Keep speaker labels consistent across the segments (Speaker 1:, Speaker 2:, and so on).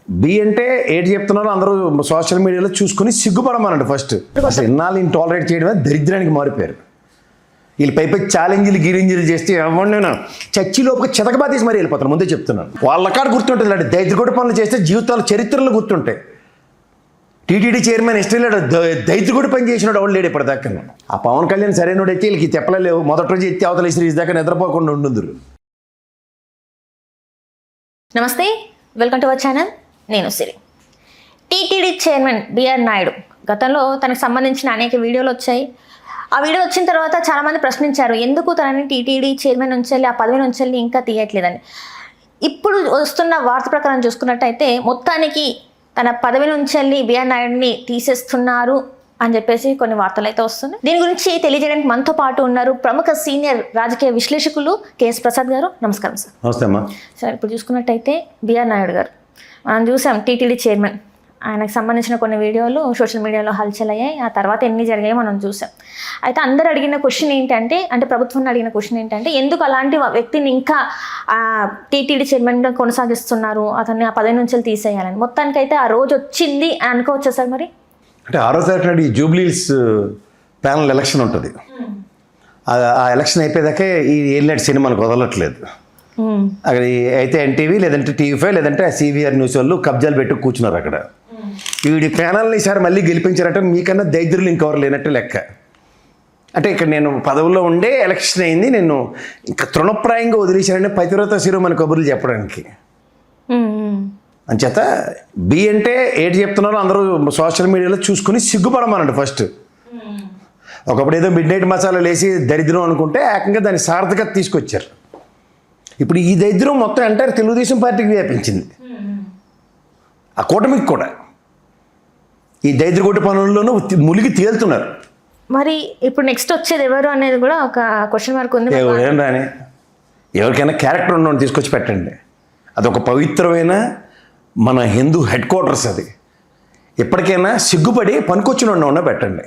Speaker 1: B అంటే ఏంటి చెప్తున్నారో అందరూ సోషల్ మీడియాలో చూసుకుని సిగ్గుపడమనండి ఫస్ట్. అసలు ఇన్నాళ్ళు ఈయన టాలరేట్ చేయడమే దరిద్రానికి మారిపోయారు. వీళ్ళు పైపై ఛాలెంజ్లు గిరింజీలు చేస్తే ఎవరినైనా చచ్చిలోపు చితకబాతీసి మరీ వెళ్ళిపోతాను. ముందే చెప్తున్నాను. వాళ్ళ కాడ గుర్తుంటుంది అంటే దైత్యగొడ్డ పనులు చేస్తే జీవితాలు చరిత్రలు గుర్తుంటాయి. టీటీడీ చైర్మన్ హిస్టరీలో దైత్యగొడ్డ పని చేసినాడు ఎవరు లేడు ఇప్పటిదాకా. ఆ పవన్ కళ్యాణ్ సరైనడు అయితే వీళ్ళకి చెప్పలేవు. మొదటి రోజు ఎత్తి అవతల శ్రీజ్ దాకా నిద్రపోకుండా ఉండుందరు.
Speaker 2: నమస్తే, వెల్కమ్ టు అవర్ ఛానల్. నేను సిరి. టీటీడీ చైర్మన్ బిఆర్ నాయుడు గతంలో తనకు సంబంధించిన అనేక వీడియోలు వచ్చాయి. ఆ వీడియో వచ్చిన తర్వాత చాలామంది ప్రశ్నించారు, ఎందుకు తనని టీటీడీ చైర్మన్ నుంచి వెళ్ళి ఆ పదవి నుంచి వెళ్ళి ఇంకా తీయట్లేదని. ఇప్పుడు వస్తున్న వార్త ప్రకారం చూసుకున్నట్టయితే మొత్తానికి తన పదవి నుంచి వెళ్ళి బిఆర్ నాయుడిని తీసేస్తున్నారు అని చెప్పేసి కొన్ని వార్తలు అయితే వస్తున్నాయి. దీని గురించి తెలియజేయడానికి మనతో పాటు ఉన్నారు ప్రముఖ సీనియర్ రాజకీయ విశ్లేషకులు కేఎస్ ప్రసాద్ గారు. నమస్కారం సార్.
Speaker 1: నమస్తే అమ్మా.
Speaker 2: సార్, ఇప్పుడు చూసుకున్నట్టయితే బిఆర్ నాయుడు గారు మనం చూసాం టీటీడీ చైర్మన్, ఆయనకు సంబంధించిన కొన్ని వీడియోలు సోషల్ మీడియాలో హల్చల్ అయ్యాయి. ఆ తర్వాత ఎన్ని జరిగాయో మనం చూసాం. అయితే అందరు అడిగిన క్వశ్చన్ ఏంటంటే, ప్రభుత్వాన్ని అడిగిన క్వశ్చన్ ఏంటంటే, ఎందుకు అలాంటి వ్యక్తిని ఇంకా టీటీడీ చైర్మన్గా కొనసాగిస్తున్నారు, అతన్ని ఆ పదవి నుంచి తీసేయాలని. మొత్తానికైతే ఆ రోజు వచ్చింది అనుకోవచ్చా సార్? మరి
Speaker 1: అంటే 6వ తారీఖు ఈ జూబ్లీస్ ప్యానల్ ఎలక్షన్ ఉంటుంది. ఆ ఎలక్షన్ అయిపోయాకే ఈ ఏలినట్టు సినిమాలకు వదలట్లేదు. అక్కడ అయితే ఎన్టీవీ లేదంటే టీవీ5 లేదంటే సివిఆర్ న్యూస్ వాళ్ళు కబ్జాలు పెట్టి కూర్చున్నారు అక్కడ. వీడి ప్యానల్ని ఈసారి మళ్ళీ గెలిపించారంటే మీకన్నా దైద్యులు ఇంకెవరు లేనట్టు లెక్క. అంటే ఇక్కడ నేను పదవుల్లో ఉండే ఎలక్షన్ అయింది, నేను ఇంకా తృణప్రాయంగా వదిలేశారని పతివ్రత శిరోమణి కబుర్లు చెప్పడానికి. అంచేత బి అంటే ఏంటి చెప్తున్నారో అందరూ సోషల్ మీడియాలో చూసుకుని సిగ్గుపడమనండి ఫస్ట్. ఒకప్పుడు ఏదో మిడ్ నైట్ మసాలాలు వేసి దరిద్రం అనుకుంటే ఏకంగా దాని సార్థకత తీసుకొచ్చారు. ఇప్పుడు ఈ దరిద్రం మొత్తం ఎంటైర్ తెలుగుదేశం పార్టీకి వ్యాపించింది, ఆ కూటమికి కూడా. ఈ దరిద్రగొడ్డ పనుల్లోనూ ములిగి తేలుతున్నారు.
Speaker 2: మరి ఇప్పుడు నెక్స్ట్ వచ్చేది ఎవరు అనేది కూడా ఒక క్వశ్చన్ మార్క్ ఉంది.
Speaker 1: ఏం రాని ఎవరికైనా క్యారెక్టర్ ఉన్నవాడిని తీసుకొచ్చి పెట్టండి. అదొక పవిత్రమైన మన హిందూ హెడ్ క్వార్టర్స్. అది ఎప్పటికైనా సిగ్గుపడి పనికొచ్చిన ఉన్న పెట్టండి.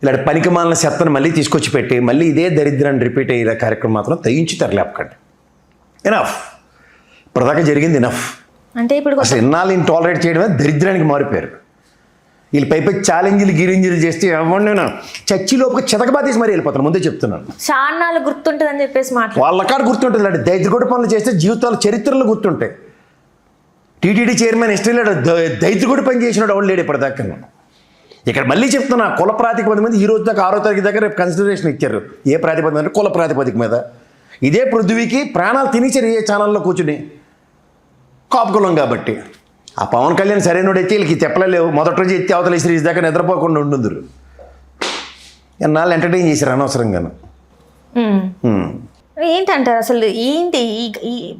Speaker 1: ఇలాంటి పనికి మాలిన చెత్తను మళ్ళీ తీసుకొచ్చి పెట్టి మళ్ళీ ఇదే దరిద్రాన్ని రిపీట్ అయ్యే కార్యక్రమం మాత్రం తెగించి తరలేపకండి. ఎనఫ్, ఇప్పటిదాకా జరిగింది ఎనఫ్.
Speaker 2: అంటే ఇప్పుడు
Speaker 1: అసలు ఇన్నాళ్ళు ఈయన టాలరేట్ చేయడమే దరిద్రానికి మారిపోయారు. వీళ్ళు పైపై ఛాలెంజ్లు గిరింజీలు చేస్తే ఎవరినైనా చచ్చిలోపు చితకబాతీసి మరీ వెళ్ళిపోతాను. ముందే చెప్తున్నాను.
Speaker 2: చాన్నాళ్ళు గుర్తుంటుందని చెప్పేసి
Speaker 1: వాళ్ళ కాడ గుర్తుంటుంది అంటే దైత్యగొడ్డ పనులు చేస్తే జీవితాలు చరిత్రలు గుర్తుంటాయి. టీటీడీ చైర్మన్ హిస్టరీలో దైత్యగొడ్డ పని చేసినాడు ఎవరు లేడు ఇప్పటిదాకా. ఇక్కడ మళ్ళీ చెప్తున్నా, కుల ప్రాతిపదిక మీద ఈ రోజు దాకా 6వ తారీఖు దగ్గర రేపు కన్సిడరేషన్ ఇచ్చారు. ఏ ప్రాతిపదిక అంటే కుల ప్రాతిపదిక మీద. ఇదే పృథ్వీకి ప్రాణాలు తినేసారు ఏ ఛానల్లో కూర్చుని, కాపుకులం కాబట్టి. ఆ పవన్ కళ్యాణ్ సరైనడు అయితే వీళ్ళకి చెప్పలేవు. మొదటి రోజు ఎత్తి అవతల శ్రీజ్ దాకా నిద్రపోకుండా ఉండుందరు. ఎన్నాళ్ళు ఎంటర్టైన్ చేశారు అనవసరంగాను.
Speaker 2: ఏంటంటారు అసలు? ఏంటి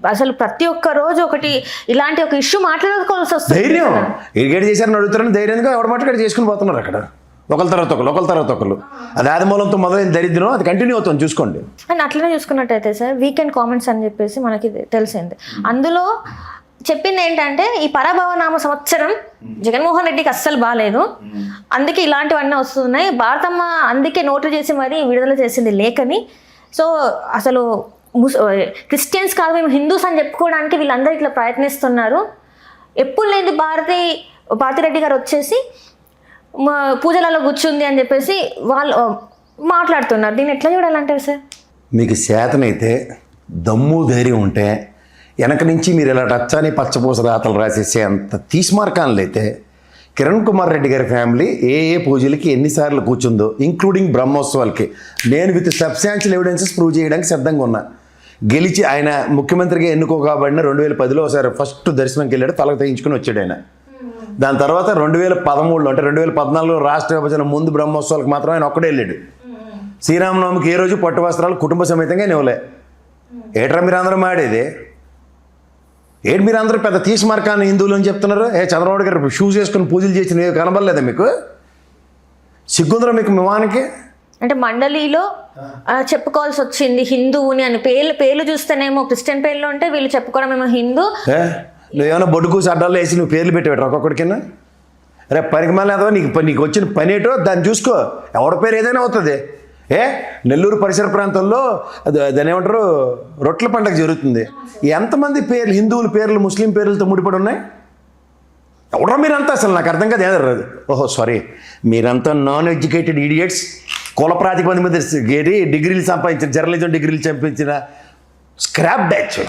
Speaker 2: అసలు ప్రతి ఒక్క రోజు ఒకటి ఇలాంటి ఒక ఇష్యూ మాట్లాడుకోవాల్సి వస్తుంది. ధైర్యం
Speaker 1: ఇరిగేట్ చేశారని అడుగుతారని ధైర్యంగా ఎవడ మాట చేసుకుని పోతున్నారు అక్కడ. ఒకరి తర్వాత ఒకరు. అది ఆది మూలంతో మొదలైన దరిద్రం, అది కంటిన్యూ అవుతుంది చూసుకోండి.
Speaker 2: అండ్ అట్లనే చూసుకున్నట్టయితే సార్, వీకెండ్ కామెంట్స్ అని చెప్పేసి మనకి తెలిసింది. అందులో చెప్పింది ఏంటంటే, ఈ పరాభవనామ సంవత్సరం జగన్మోహన్ రెడ్డికి అస్సలు బాగాలేదు, అందుకే ఇలాంటివన్నీ వస్తున్నాయి. భారతమ్మ అందుకే నోటు చేసి మరీ విడుదల చేసింది లేఖని. సో అసలు క్రిస్టియన్స్ కాదు, మేము హిందూస్ అని చెప్పుకోవడానికి వీళ్ళందరూ ఇట్లా ప్రయత్నిస్తున్నారు. ఎప్పుడు లేదు భారతిరెడ్డి గారు వచ్చేసి పూజలలో కూర్చుంది అని చెప్పేసి వాళ్ళు మాట్లాడుతున్నారు. దీన్ని ఎట్లా చూడాలంటారు సార్?
Speaker 1: మీకు చేతనైతే దమ్ము ధైర్యం ఉంటే వెనక నుంచి మీరు ఇలా రచ్చాని పచ్చపూస రాతలు రాసేసే అంత తీస్మార్కాలు అయితే కిరణ్ కుమార్ రెడ్డి గారి ఫ్యామిలీ ఏ పూజలకి ఎన్నిసార్లు కూర్చుందో, ఇంక్లూడింగ్ బ్రహ్మోత్సవాలకి, నేను విత్ సబ్స్టాన్షియల్ ఎవిడెన్సెస్ ప్రూవ్ చేయడానికి సిద్ధంగా ఉన్నా. గెలిచి ఆయన ముఖ్యమంత్రిగా ఎన్నుకోకబడిన 2010లో ఒకసారి ఫస్ట్ దర్శనంకి వెళ్ళాడు, తలకు తెగించుకుని వచ్చాడు ఆయన. దాని తర్వాత 2013లో అంటే 2014లో రాష్ట్ర విభజన ముందు బ్రహ్మోత్సవాలకు మాత్రం ఆయన ఒక్కడే వెళ్ళాడు. శ్రీరామనవమికి ఏ రోజు పట్టు వస్త్రాలు కుటుంబ సమేతంగా ఇవ్వలే. ఏట్రా మీరు అందరూ మాడేది ఏంటి? మీరు అందరూ పెద్ద తీస్మార్కాన్ని హిందువులు అని చెప్తున్నారు. చంద్రబాబు గారు షూస్ వేసుకుని పూజలు చేసిన కనబడలేదా మీకు? సిగ్గుందరా మీకు విమానికి?
Speaker 2: అంటే మండలిలో చెప్పుకోవాల్సి వచ్చింది హిందువుని అని. పేర్లు చూస్తేనేమో క్రిస్టియన్ పేర్లు ఉంటే వీళ్ళు చెప్పుకోవడం ఏమో హిందూ.
Speaker 1: నువ్వేమైనా బొడ్డుకూసి అడ్డాల్లో వేసి నువ్వు పేర్లు పెట్టాడు ఒక్కొక్కడికైనా? రేపు పనికి మళ్ళీ నీకు వచ్చిన పని ఏటో దాన్ని చూసుకో. ఎవరి పేరు ఏదైనా అవుతుంది. నెల్లూరు పరిసర ప్రాంతాల్లో దాని ఏమంటారు రొట్టెల పండుగ జరుగుతుంది. ఎంతమంది పేర్లు హిందువుల పేర్లు ముస్లిం పేర్లతో ముడిపడి ఉన్నాయి? ఎవడో మీరంతా అసలు నాకు అర్థం కాదు ఏదర్రాదు. ఓహో సారీ, మీరంతా నాన్ ఎడ్యుకేటెడ్ ఈడియట్స్, కుల ప్రాతిపదిక మీద డిగ్రీలు సంపాదించిన జర్నలిజం డిగ్రీలు సంపాదించిన స్క్రాప్ బ్యాచ్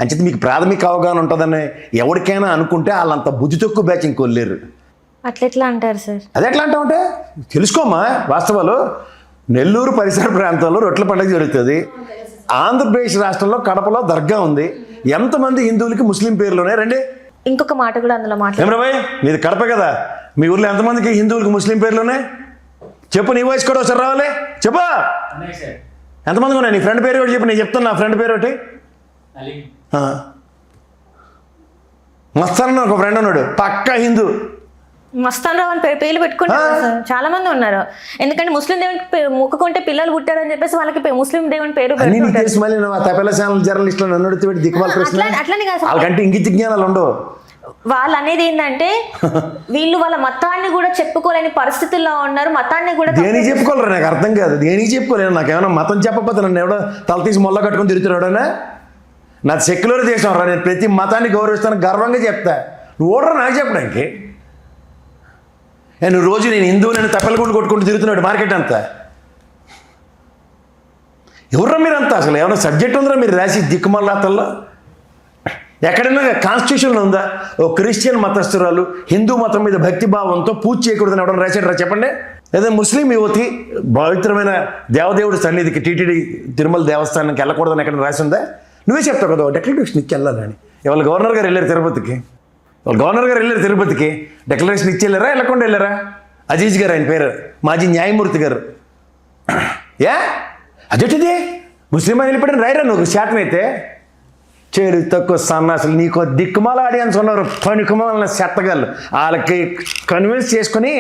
Speaker 1: అంచేది మీకు ప్రాథమిక అవగాహన ఉంటుందని ఎవరికైనా అనుకుంటే వాళ్ళంత బుద్ధి తక్కువ బ్యాచ్ ఇంకోలేరు.
Speaker 2: అట్లెట్లా అంటారు సార్?
Speaker 1: అది ఎట్లా అంటామంటే తెలుసుకోమ్మా వాస్తవాలు. నెల్లూరు పరిసర ప్రాంతాల్లో రొట్టెల పండుగ జరుగుతుంది. ఆంధ్రప్రదేశ్ రాష్ట్రంలో కడపలో దర్గా ఉంది. ఎంతమంది హిందువులకి ముస్లిం పేర్లు ఉన్నాయి రండి.
Speaker 2: ఇంకొక మాట కూడా అందులో
Speaker 1: ఏమరాబాయ్, మీది కడప కదా, మీ ఊర్లో ఎంతమందికి హిందువులకి ముస్లిం పేర్లు ఉన్నాయి చెప్పు. నీ వయసు కూడా ఒకసారి రావాలి చెప్పు. ఎంతమందికి ఉన్నాయి? నీ ఫ్రెండ్ పేరు ఒకటి చెప్పు. నేను చెప్తాను నా ఫ్రెండ్ పేరు ఒకటి. మస్తాన్ ఒక ఫ్రెండ్ ఉన్నాడు, పక్కా హిందూ.
Speaker 2: మస్తాన్ రావు అని పేర్లు పెట్టుకుంటారు సార్, చాలా మంది ఉన్నారు. ఎందుకంటే ముస్లిం దేవునికి మొక్కుకుంటే పిల్లలు పుట్టారని చెప్పేసి వాళ్ళకి ముస్లిం దేవుని పేరు
Speaker 1: జర్నలిస్ట్
Speaker 2: అట్లని కాదు.
Speaker 1: వాళ్ళకంటే ఇంగిత జ్ఞానాలు ఉండవు.
Speaker 2: వాళ్ళు అనేది ఏంటంటే వీళ్ళు వాళ్ళ మతాన్ని కూడా చెప్పుకోలేని పరిస్థితుల్లో ఉన్నారు. మతాన్ని కూడా
Speaker 1: దేనికి చెప్పుకోలేరు నాకు అర్థం కాదు. దేనికి చెప్పుకోలేను. నాకేమన్నా మతం చెప్పకపోతే నన్ను ఎవడో తల తీసి మొల్ల కట్టుకొని తిరుగుతున్నాడనే. నాది సెక్యులర్ దేశం రా, నేను ప్రతి మతాన్ని గౌరవిస్తాను గర్వంగా చెప్తా. నువ్వు ఓడరా నాకు చెప్పడానికి. నువ్వు రోజు నేను హిందువు నేను తప్పలగుండు కొట్టుకుంటూ తిరుగుతున్నాడు మార్కెట్ అంతా. ఎవర్రా మీరంతా? అసలు ఏమైనా సబ్జెక్ట్ ఉందిరా మీరు రాసి దిక్కుమల్లాతల్లో? ఎక్కడైనా కాన్స్టిట్యూషన్లో ఉందా ఓ క్రిస్టియన్ మతస్థురాలు హిందూ మతం మీద భక్తిభావంతో పూజ చేయకూడదని ఎవడన్నా రాశాడరా చెప్పండి? లేదా ముస్లిం యువతి పవిత్రమైన దేవదేవుడి సన్నిధికి టీటీడీ తిరుమల దేవస్థానానికి వెళ్ళకూడదని ఎక్కడ రాసి ఉందా? నువ్వే చెప్తావు కదా డెక్లరేషన్ ఇచ్చి వెళ్ళాలని. ఇవాళ గవర్నర్ గారు వెళ్ళారు తిరుపతికి. డెక్లరేషన్ ఇచ్చి వెళ్ళారా వెళ్ళకుండా వెళ్ళారా? అజీజ్ గారు ఆయన పేరు, మాజీ న్యాయమూర్తి గారు. అదేంటిది ముస్లిం అని వెళ్ళిపోయిన రాయరా నువ్వు శాతనైతే చేరు తక్కువ సన్నాసులు. నీకు దిక్కుమాల ఆడియన్స్ ఉన్నారు, పనికిమాల చెత్తగాళ్ళు. వాళ్ళకి కన్విన్స్ చేసుకుని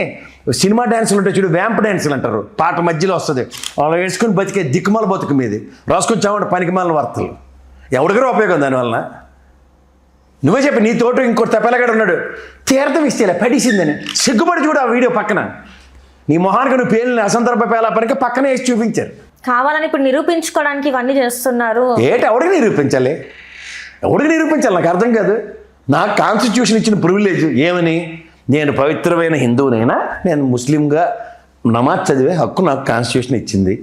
Speaker 1: సినిమా డ్యాన్సులు ఉంటాయి చూడు, వ్యాంప్ డ్యాన్సులు అంటారు, పాట మధ్యలో వస్తుంది. వాళ్ళు వేసుకుని బతికే దిక్కుమాల బతుకు మీది రాసుకొని చావండి పనికిమాల వార్తలు. ఎవరికైనా ఉపయోగం దానివల్ల? నువ్వే చెప్పి నీ తోట ఇంకోటి తప్పేలాగాడు ఉన్నాడు, తీర్థం ఇస్తేలే పడిసిందని సిగ్గుపడి చూడు ఆ వీడియో పక్కన. నీ మొహానికి నువ్వు పేలిన అసందర్భ పేలాపనికి పక్కన వేసి చూపించారు.
Speaker 2: కావాలని ఇప్పుడు నిరూపించుకోవడానికి ఇవన్నీ చేస్తున్నారు.
Speaker 1: ఎవరికి నిరూపించాలి నాకు అర్థం కాదు. నాకు కాన్స్టిట్యూషన్ ఇచ్చిన ప్రివిలేజ్ ఏమని? నేను పవిత్రమైన హిందువునైనా నేను ముస్లింగా నమాజ్ చదివే హక్కు నాకు కాన్స్టిట్యూషన్ ఇచ్చింది.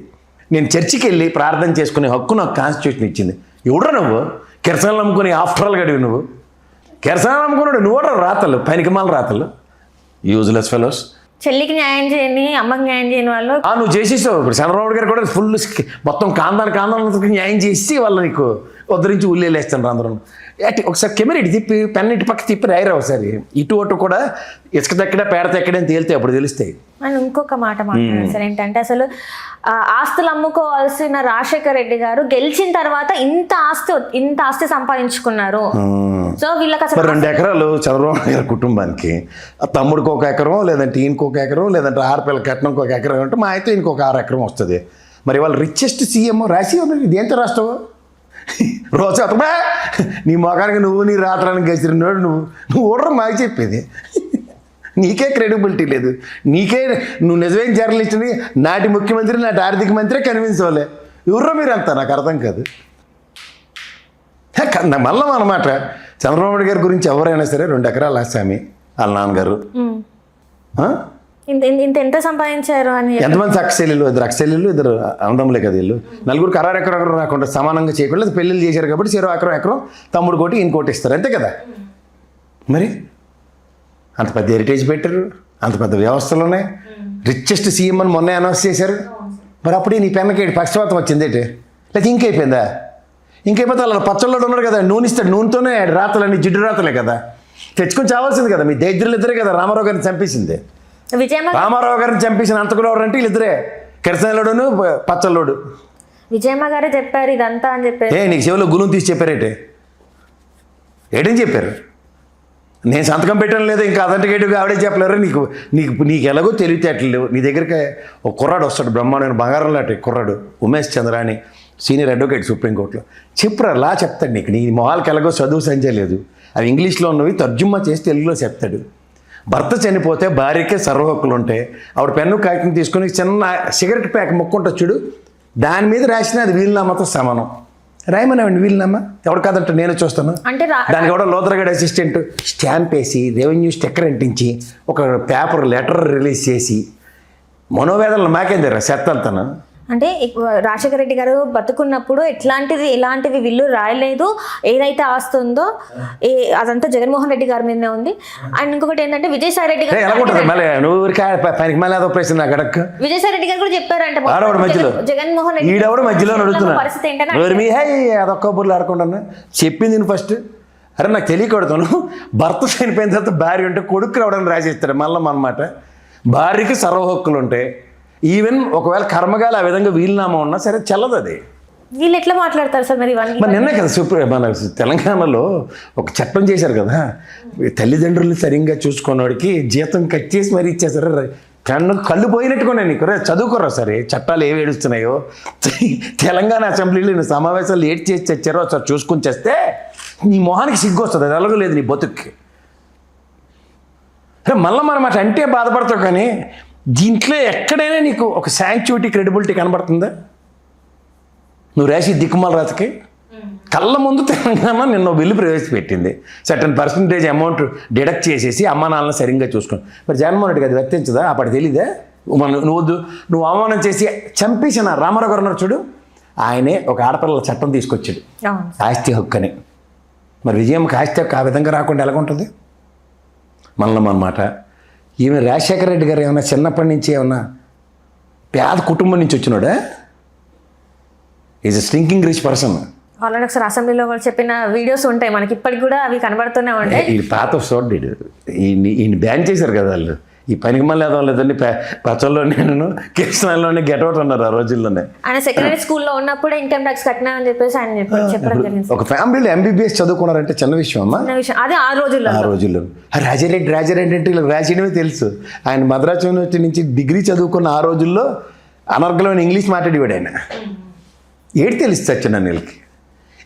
Speaker 1: నేను చర్చికి వెళ్ళి ప్రార్థన చేసుకునే హక్కు నాకు కాన్స్టిట్యూషన్ ఇచ్చింది. ఎవడరా నువ్వు? కిరసనాలు నమ్ముకుని ఆఫ్టర్ ఆల్ గడివి నువ్వు. కిరసనాలు నమ్ముకున్నాడు నువ్వు రాతలు పనికిమాల రాతలు, యూజ్లెస్ ఫెలోస్.
Speaker 2: చెల్లికి న్యాయం చేయని అమ్మకి న్యాయం చేయని వాళ్ళు
Speaker 1: నువ్వు చేసేసావు. ఇప్పుడు చంద్రబాబు గారు కూడా ఫుల్ మొత్తం కాందానికి న్యాయం చేసి వాళ్ళు నీకు ఉద్ధరించి ఉల్లేలేస్తాను అందరూ. ఒకసారి కెమెరా ఇటు తిప్పి పెన్ ఇటు పక్క తిప్పి రాయరా ఒకసారి. ఇటు అటు కూడా ఇసుక తెక్కడే పేడ తెక్కడే అని తేలితే అప్పుడు తెలుస్తాయి.
Speaker 2: అని ఇంకొక మాట మాట్లాడారు సార్, ఏంటంటే అసలు ఆస్తులు అమ్ముకోవాల్సిన రాజశేఖర్ రెడ్డి గారు గెలిచిన తర్వాత ఇంత ఆస్తి సంపాదించుకున్నారు. సో వీళ్ళకి అసలు
Speaker 1: 2 ఎకరాలు చంద్రబాబు గారి కుటుంబానికి, తమ్ముడికి 1 ఎకరం, లేదంటే ఈయనకి 1 ఎకరం, లేదంటే ఆడపిల్ల కట్నంకి 1 ఎకరం అంటే మా అయితే ఈయనకి 1 6 ఎకరం వస్తుంది. మరి వాళ్ళు రిచెస్ట్ సీఎం రాసి దేంతో రాస్తావు? రోజు అతమా నీ మొఖానికి నువ్వు నీ రాత్రానికి గసిరినోడు నువ్వు ఓడరా మాకు చెప్పేది. నీకే క్రెడిబిలిటీ లేదు. నువ్వు నిజమైన జర్నలిస్ట్ని, నాటి ముఖ్యమంత్రి నాటి ఆర్థిక మంత్రి కన్విన్స్ అవ్వలే. ఎవరో మీరంతా నాకు అర్థం కాదు. మళ్ళీ అన్నమాట చంద్రబాబు గారి గురించి ఎవరైనా సరే 2 ఎకరాలు ఆసామి వాళ్ళ నాన్నగారు.
Speaker 2: ఎంత సంపాదించారు అని.
Speaker 1: ఎంతమంది అక్కచెల్లెలు? 2 అక్కచెల్లెలు 2 అన్నదమ్ములే కదా వీళ్ళు. 4గురికి 6 ఎకరం రాకుండా సమానంగా చేయకుండా పెళ్ళిళ్ళు చేశారు కాబట్టి 0 ఎకరం తమ్ముడు కోటి ఈయన కోటి ఇస్తారు అంతే కదా. మరి అంత పెద్ద హెరిటేజ్ పెట్టారు, అంత పెద్ద వ్యవస్థలు ఉన్నాయి. రిచెస్ట్ సీఎం అని మొన్నే అనౌన్స్ చేశారు. మరి అప్పుడు నీ పెన్నకేటి పక్షపాతం వచ్చింది ఏంటి? లేకపోతే ఇంకైపోయిందా? ఇంకైపోతే వాళ్ళు పచ్చళ్ళలో ఉన్నారు కదా, నూనె ఇస్తాడు, నూనెతోనే రాతలన్నీ జిడ్డు రాతలే కదా, తెచ్చుకొని చావాల్సింది కదా. మీ దరిద్రులు ఇద్దరే కదా రామారావు గారిని చంపేసింది. రామారావు గారిని చంపేసిన అంతకుడు ఎవరంటే వీళ్ళిద్దరే, కిరసనలోడును పచ్చళ్ళోడు.
Speaker 2: విజయమ్మ గారే చెప్పారు ఇదంతా అని చెప్పారు.
Speaker 1: నీకు చెవిలో గుణం తీసి చెప్పారేటే? ఏటని చెప్పారు? నేను సంతకం పెట్టడం లేదు, ఇంకా అథెంటికేటివ్గా ఆవిడే చెప్పలేరు. నీకు ఎలాగో తెలివితేటలు లేవు. నీ దగ్గరికి ఒక కుర్రాడు వస్తాడు, బ్రహ్మాండమైన బంగారం లాంటి కుర్రాడు, ఉమేష్ చంద్ర అని, సీనియర్ అడ్వకేట్ సుప్రీంకోర్టులో. చెప్పురా లా చెప్తాడు నీకు. నీ మొహాలకి ఎలాగో చదువు సంచే లేదు, అవి ఇంగ్లీష్లో ఉన్నవి తర్జుమా చేసి తెలుగులో చెప్తాడు. భర్త చనిపోతే భార్యకే సర్వ హక్కులు ఉంటాయి. ఆవిడ పెన్ను కాగితం తీసుకుని చిన్న సిగరెట్ ప్యాక్ ముక్కుంటుంది చూడు, దాని మీద రాసిన అది వీలునామాతో సమానం. రాయమనేవండి వీలునామా, ఎవడు కాదంటే నేను చూస్తాను.
Speaker 2: అంటే
Speaker 1: దానికి కూడా లోతరగడ అసిస్టెంట్ స్టాంప్ వేసి రెవెన్యూ స్టిక్కర్ అంటించి ఒక పేపర్ లెటర్ రిలీజ్ చేసి మనోవేదనలు మాకేం తెలియదు చెత్తంతను.
Speaker 2: అంటే రాజశేఖర రెడ్డి గారు బతుకున్నప్పుడు ఎలాంటివి విల్లు రాయలేదు. ఏదైతే ఆస్తి ఉందో అదంతా జగన్మోహన్ రెడ్డి గారి మీదనే ఉంది. అండ్ ఇంకొకటి ఏంటంటే విజయసాయి రెడ్డి గారు
Speaker 1: ఎలాగుంటుంది మళ్ళీ నువ్వు పనికి మళ్ళీ అదో ప్రశ్న నాకు అడక్క.
Speaker 2: విజయసాయి రెడ్డి గారు కూడా చెప్పారంటే
Speaker 1: మధ్యలో
Speaker 2: జగన్మోహన్ రెడ్డి
Speaker 1: ఈడెవడు మధ్యలో అడుగుతున్నా
Speaker 2: పరిస్థితి ఏంటంటే
Speaker 1: అదొక్క బుర్లు ఆడుకుంటాను చెప్పింది నేను ఫస్ట్. అరే నాకు తెలియకూడతాను, భర్త చనిపోయిన తర్వాత భార్య ఉంటే కొడుకు రావడానికి రాసిస్తాడు మళ్ళీ అన్నమాట. భార్యకి సర్వ హక్కులు ఉంటాయి. ఈవెన్ ఒకవేళ కర్మగాలి ఆ విధంగా వీలునామా ఉన్నా సరే చెల్లదు అది.
Speaker 2: వీళ్ళు ఎట్లా మాట్లాడతారు సార్ మరి
Speaker 1: నిన్నే కదా మన తెలంగాణలో ఒక చట్టం చేశారు కదా, తల్లిదండ్రులు సరిగ్గా చూసుకున్నవాడికి జీతం కట్ చేసి మరీ ఇచ్చేసారు. కళ్ళు పోయినట్టుకున్నాయి నీకు, చదువుకోరా సరే చట్టాలు ఏవి ఏడుస్తున్నాయో. తెలంగాణ అసెంబ్లీలో సమావేశాలు ఏడ్ చేసి తెచ్చారో ఒకసారి చూసుకుని చేస్తే నీ మొహానికి సిగ్గు వస్తుంది. అది ఎలాగలేదు నీ బతుక్కి. మళ్ళీ మనం అటు అంటే బాధపడతావు, కానీ దీంట్లో ఎక్కడైనా నీకు ఒక శాంక్చురిటీ క్రెడిబిలిటీ కనబడుతుందా? నువ్వు రాసి దిక్కుమాల రాతకి కళ్ళ ముందు తెలంగాణ నిన్న బిల్లు ప్రవేశపెట్టింది. సర్టన్ పర్సంటేజ్ అమౌంట్ డిడక్ట్ చేసేసి అమ్మా నాన్నలు సరిగ్గా చూసుకోండి. మరి జగన్మోహన్ రెడ్డికి అది వర్తించదా? అప్పటి తెలీదా? నువ్వు అవమానం చేసి చంపేసిన రామారావు గారు ఉన్నారు చూడు, ఆయనే ఒక ఆడపిల్లల చట్టం తీసుకొచ్చాడు ఆస్తి హక్కు అని. మరి విజయమ్మకి ఆస్తి హక్కు ఆ విధంగా రాకుండా ఎలాగుంటుంది? మల్లం అన్నమాట. ఈమె రాజశేఖర రెడ్డి గారు ఏమన్నా చిన్నప్పటి నుంచి ఏమన్నా పేద కుటుంబం నుంచి వచ్చినాడా? Is a stinking rich person.
Speaker 2: Already ఒకసారి అసెంబ్లీలో కూడా చెప్పిన వీడియోస్ ఉంటాయి మనకి, ఇప్పటికి కూడా అవి కనబడుతూనే ఉంటాయి.
Speaker 1: ఈ పాత సోడ్డీడు ఈయన బ్యాన్ చేశారు కదా వాళ్ళు. ఈ పనికి మళ్ళీ ఏదో లేదండి, పచ్చల్లో నేను కృష్ణాలోనే గెట్అవుట్ అన్నారు ఆ రోజుల్లోనే.
Speaker 2: ఆయన సెకండరీ స్కూల్లో ఉన్నప్పుడే ఇన్కమ్ ట్యాక్స్ కట్టినా అని చెప్పేసి ఆయన చెప్పడం జరిగింది.
Speaker 1: ఒక ఫ్యామిలీలో ఎంబీబీఎస్ చదువుకున్నారంటే చిన్న విషయం అమ్మా.
Speaker 2: అదే ఆ రోజుల్లో
Speaker 1: రాజారెడ్డి అంటే ఇలా రాసేయడమే తెలుసు. ఆయన మద్రాసు యూనివర్సిటీ నుంచి డిగ్రీ చదువుకున్న ఆ రోజుల్లో అనర్గళమైన ఇంగ్లీష్ మాట్లాడేవాడు ఆయన. ఏడు తెలుసు చచ్చిన వీళ్ళకి.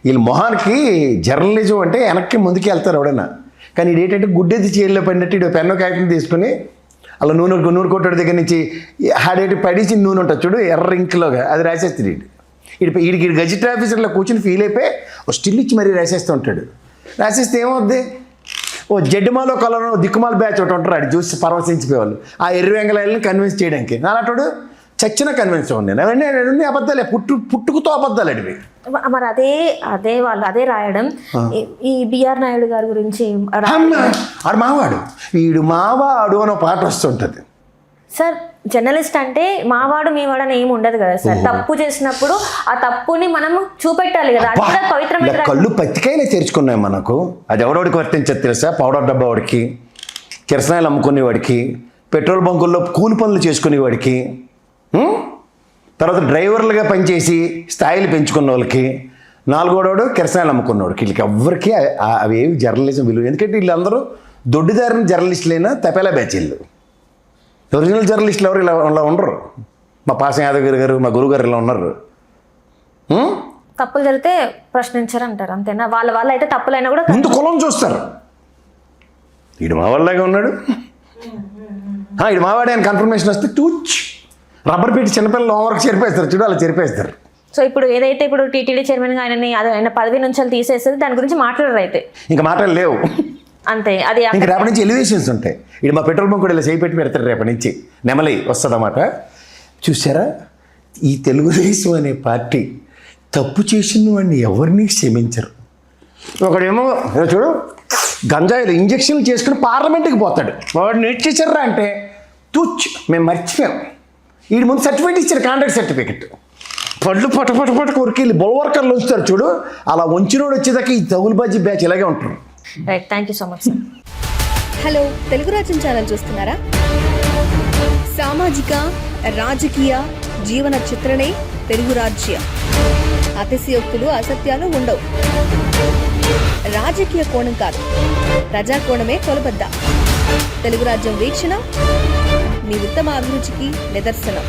Speaker 1: వీళ్ళ మొహానికి జర్నలిజం అంటే వెనక్కి ముందుకు వెళ్తారు ఎవడైనా. కానీ ఇది ఏంటంటే గుడ్డెది చీరలో పడినట్టు ఇటు పెన్ను కాగితం తీసుకుని అలా నూనె కొట్టడి దగ్గర నుంచి ఆడేటి పడిచి నూనె ఉంటుంది చూడు ఎర్ర ఇంక్లోగా, అది రాసేస్తాడు వీడికి గజెట్ ఆఫీసర్లో కూర్చుని ఫీల్ అయిపోయి ఓ స్టిల్ ఇచ్చి మరీ రాసేస్తూ ఉంటాడు. రాసేస్తే ఏమవుద్ది, ఓ జడ్డిమాలో కలర్ దిక్కుమాల బ్యాచ్ ఒకటి ఉంటారు, అది చూసి పరవశించిపోయేవాళ్ళు ఆ ఎర్ర వెంగళాయలని కన్విన్స్ చేయడానికి. నాలాంటి చచ్చిన కన్విన్స్ అవ్వండి నేను. అవన్నీ అబద్ధాలే, పుట్టుకుతో అబద్ధాలు అడివి.
Speaker 2: మరి అదే రాయడం. ఈ బిఆర్ నాయుడు గారి గురించి
Speaker 1: ఆడు మావాడు వీడు మావాడు అని పాట వస్తుంటుంది
Speaker 2: సార్. జర్నలిస్ట్ అంటే మావాడు మీవాడు అని ఏమి ఉండదు కదా సార్. తప్పు చేసినప్పుడు ఆ తప్పుని మనం చూపెట్టాలి కదా, అది కూడా పవిత్రమైన.
Speaker 1: కళ్ళు పత్తికాయలే తెరుచుకున్నాయి మనకు. అది ఎవడోడికి వర్తించదు తెలుసా? పౌడర్ డబ్బా వాడికి, కిరసనాయిలు అమ్ముకునేవాడికి, పెట్రోల్ బంకుల్లో కూలి పనులు చేసుకునేవాడికి, తర్వాత డ్రైవర్లుగా పనిచేసి స్థాయిలు పెంచుకున్న వాళ్ళకి, నాలుగోడోడు కిరసనాయిలు అమ్ముకున్నవాడికి, వీళ్ళకి ఎవ్వరికి అవి ఏవి జర్నలిజం విలువ. ఎందుకంటే వీళ్ళందరూ దొడ్డిదారిన జర్నలిస్టులైనా తపేలా బ్యాచీళ్ళు. ఒరిజినల్ జర్నలిస్టులు ఎవరు ఇలా ఉండరు. మా పాసం యాదవ్ గారు మా గురుగారు ఇలా ఉన్నారు.
Speaker 2: తప్పులు జరిగితే ప్రశ్నించారు అంటారు అంతేనా? వాళ్ళ అయితే తప్పులైనా కూడా
Speaker 1: ముందు కులం చూస్తారు. వీడు మా వాళ్ళలాగా ఉన్నాడు, వీడు మావాడే అని కన్ఫర్మేషన్ వస్తే టూచ్ రబ్బర్ పెట్టి చిన్నపిల్లలు హోంవర్క్ చెరిపేస్తారు చూడు, అలా చెరిపేస్తారు.
Speaker 2: సో ఇప్పుడు ఏదైతే ఇప్పుడు టీటీడీ చైర్మన్గా ఆయన పదవి నుంచి తీసేస్తుంది, దాని గురించి మాట్లాడరు అయితే
Speaker 1: ఇంకా మాటలు లేవు
Speaker 2: అంతే. అది
Speaker 1: ఇంకా రేపటి నుంచి ఎలివేషన్స్ ఉంటాయి. ఇది మా పెట్రోల్ బంక్ కూడా ఇలా చేయి పెట్టి పెడతారు రేపటి నుంచి, నెమలి వస్తుందన్నమాట. చూసారా, ఈ తెలుగుదేశం అనే పార్టీ తప్పు చేసిన వాడిని ఎవరిని క్షమించరు. ఒకడేమో చూడు గంజాయిలు ఇంజక్షన్లు చేసుకుని పార్లమెంట్కి పోతాడు, వాడిని ఇచ్చేసారా అంటే తూచ్ మేము మర్చిపోయాం. వీడి ముందు సర్టిఫికేట్ ఇచ్చారు, కాంట్రాక్ట్ సర్టిఫికేట్. పళ్ళు పట కొరికెళ్ళి బొల్వర్కర్లు ఉంచుతారు చూడు, అలా వంచినోడు వచ్చేదాకా ఈ తగులుబాజీ బ్యాచ్ ఇలాగే ఉంటారు.
Speaker 2: Right, thank you so much sir.
Speaker 3: Hello, Telugu రాజ్యం ఛానల్ చూస్తున్నారా? సామాజిక రాజకీయ జీవన చిత్రణే తెలుగు రాజ్యం. అతిశయోక్తులు అసత్యాలు ఉండవు. రాజకీయ కోణం కాదు, ప్రజా కోణమే కొలబద్ద. తెలుగు రాజ్యం వీక్షణ మీ ఉత్తమ అభిరుచికి నిదర్శనం.